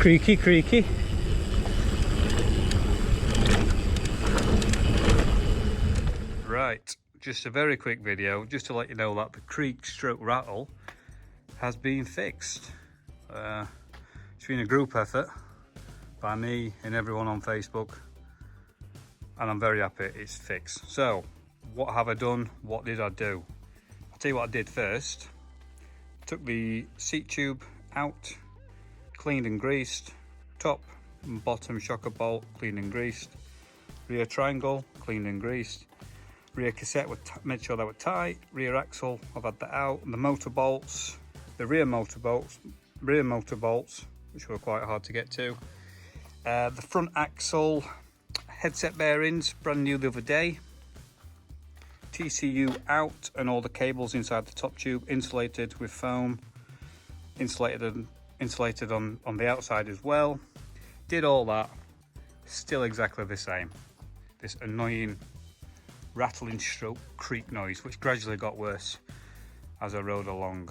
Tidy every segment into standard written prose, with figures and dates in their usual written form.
Creaky, creaky. Right, just a very quick video just to let you know that the Creak stroke rattle has been fixed. It's been a group effort by me and everyone on Facebook, and I'm very happy it's fixed. So what have I done? What did I do? I'll tell you what I did first. Took the seat tube out, cleaned and greased, top and bottom shocker bolt cleaned and greased, rear triangle cleaned and greased, rear cassette made sure they were tight, rear axle I've had that out, the motor bolts, the rear motor bolts, which were quite hard to get to, the front axle headset bearings brand new the other day, TCU out and all the cables inside the top tube insulated with foam, insulated on the outside as well. Did all that, still exactly the same. This annoying rattling stroke creak noise, which gradually got worse as I rode along.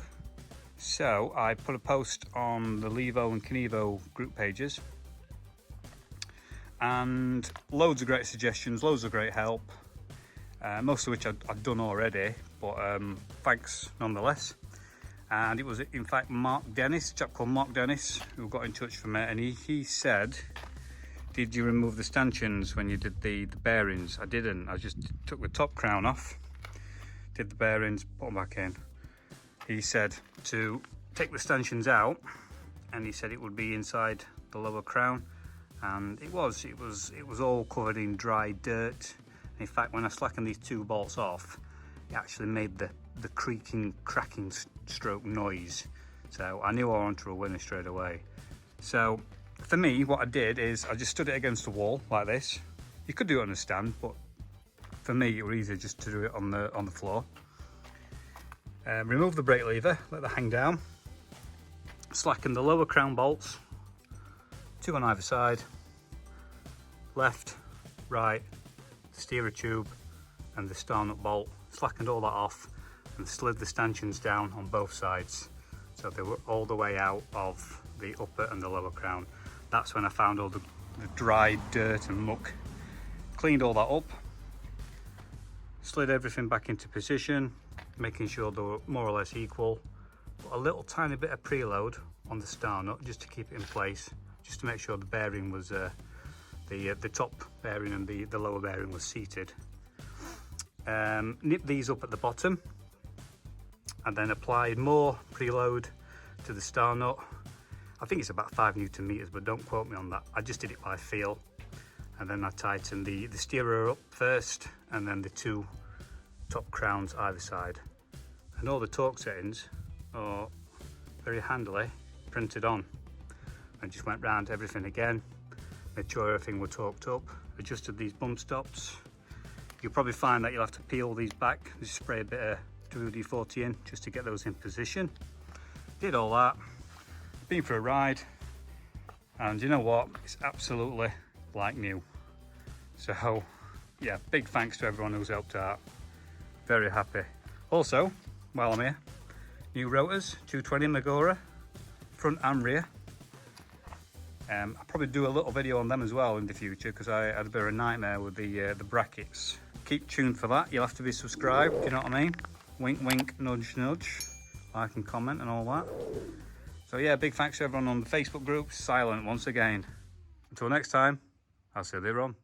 So I put a post on the Levo and Kenevo group pages, and loads of great suggestions, loads of great help, most of which I'd done already, but thanks nonetheless. And it was in fact a chap called Mark Dennis, who got in touch for me, and he said, did you remove the stanchions when you did the bearings? I didn't. I just took the top crown off, did the bearings, put them back in. He said to take the stanchions out, and he said it would be inside the lower crown, and it was all covered in dry dirt. In fact, when I slackened these two bolts off, it actually made the creaking, cracking stroke noise. So I knew I wanted a winner straight away. So for me, what I did is I just stood it against the wall like this. You could do it on a stand, but for me it was easier just to do it on the floor. Remove the brake lever, let that hang down. Slacken the lower crown bolts, two on either side, left, right, steerer tube and the star nut bolt. Slackened all that off and slid the stanchions down on both sides, so they were all the way out of the upper and the lower crown. That's when I found all the dry dirt and muck. Cleaned all that up, slid everything back into position, making sure they were more or less equal. Put a little tiny bit of preload on the star nut just to keep it in place, just to make sure the bearing was the top bearing and the lower bearing was seated. Nipped these up at the bottom and then applied more preload to the star nut. I think it's about 5 Newton meters, but don't quote me on that. I just did it by feel. And then I tightened the steerer up first, and then the two top crowns either side. And all the torque settings are very handily printed on. I just went round everything again, made sure everything was torqued up, adjusted these bump stops. You'll probably find that you'll have to peel these back, just spray a bit of WD-40 in just to get those in position. Did all that, been for a ride, and you know what, it's absolutely like new. So yeah, big thanks to everyone who's helped out, very happy. Also, while I'm here, new rotors, 220 Magura, front and rear. I'll probably do a little video on them as well in the future, because I had a bit of a nightmare with the brackets. Keep tuned for that. You'll have to be subscribed, you know what I mean? Wink wink, nudge nudge, like and comment and all that. So yeah, big thanks to everyone on the Facebook group. Silent once again. Until next time, I'll see you later on.